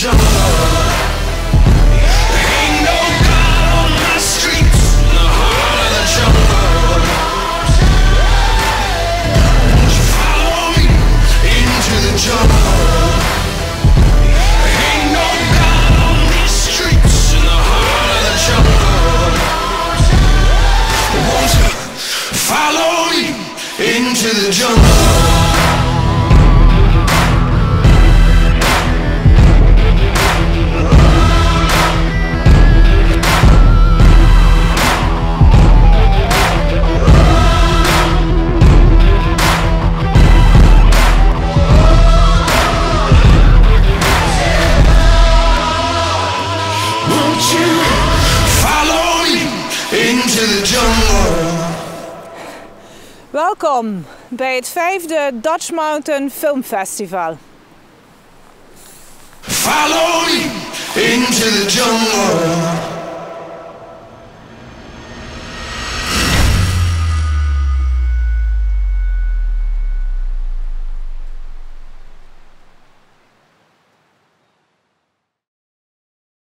jungle. Ain't no God on my streets, in the heart of the jungle. Won't you follow me into the jungle? Ain't no God on these streets, in the heart of the jungle. Won't you follow me into the jungle? Welkom bij het 5e Dutch Mountain Film Festival. Follow me into the jungle.